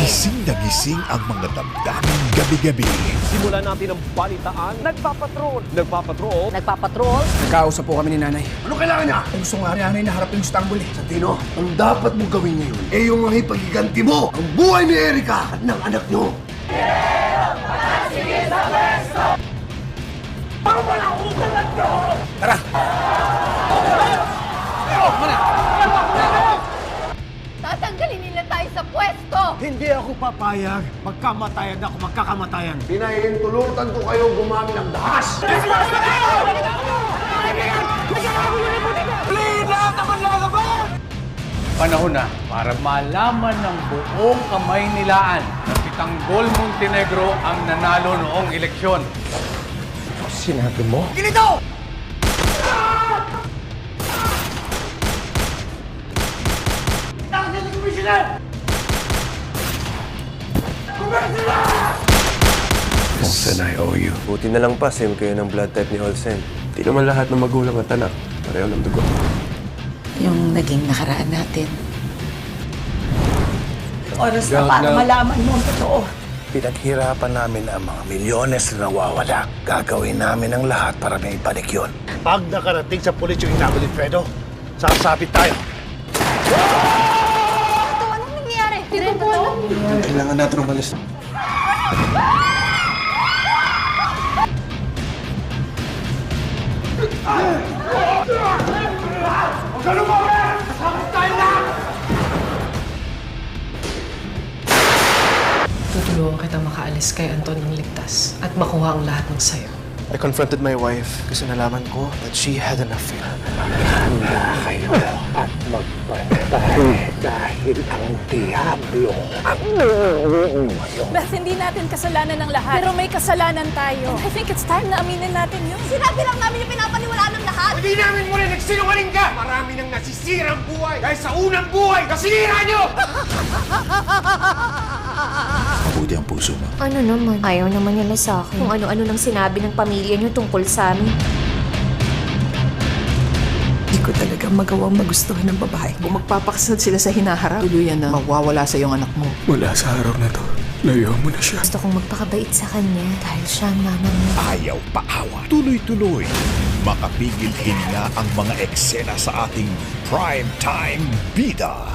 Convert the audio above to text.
Gising na gising ang mga damdamin gabi-gabi. Simulan natin ang balitaan. Nagpapatrol. Nagkausap po kami ni nanay. Ano kailangan niya? Gusto nga nanay na harap yung Istanbul eh. Tino, ang dapat mong gawin ngayon ay yung mga ipagiganti mo ang buhay ni Erika at ng anak niyo. Tara! Tatanggalin nila tayo sa pwesto! Hindi ako papayag. Magkamatayan ako, magkakamatayan. Pinahihintulutan ko kayo gumamit ng dahas. Panahon na para malaman ng buong kamay nilaan na si Tanggol Montenegro ang nanalo noong eleksyon. Olsen, I owe you. Buti na lang pa, same kayo ng blood type ni Olsen. Di naman lahat ng magulang at anak pareho ng dugo. Yung naging nakaraan natin. Oras na para malaman mo ang totoo. Pinaghirapan namin ang mga milyones na nawawala. Gagawin namin ang lahat para may ibalik yun. Pag nakarating sa pulis yung inabo ni Fredo, sasabit tayo. Anong nangyayari? Hindi po alam. Kailangan natin umalis. Tutulungan kita makaalis kay Anton ng ligtas at makuha ang lahat ng sayo. I confronted my wife kasi nalaman ko that she had an affair. Kayo at magpantay dahil ang Diablo ang ngayon. Beth, hindi natin kasalanan ng lahat. Pero may kasalanan tayo. And I think it's time na aminin natin yun. Sinabi lang namin yung pinapaniwalaan ng lahat. Hindi namin muli nagsinungaling ka! Marami nang nasisirang buhay dahil sa unang buhay na sinira nyo! Mabuti ang puso mo. Ano naman? Ayaw naman nila sa akin. Kung ano-ano nang sinabi ng pamilya niyo tungkol sa amin. Hindi ko talaga magawang magustuhan ng babae. Kung magpapakasal sila sa hinaharap, tuluyan na mawawala sa iyong anak mo. Mula sa araw na to, layuan mo na siya. Gusto kong magpakabait sa kanya dahil siya ang mama niya. Ayaw paawa. Tuloy-tuloy. Makapigil-hila ang mga eksena sa ating primetime bida.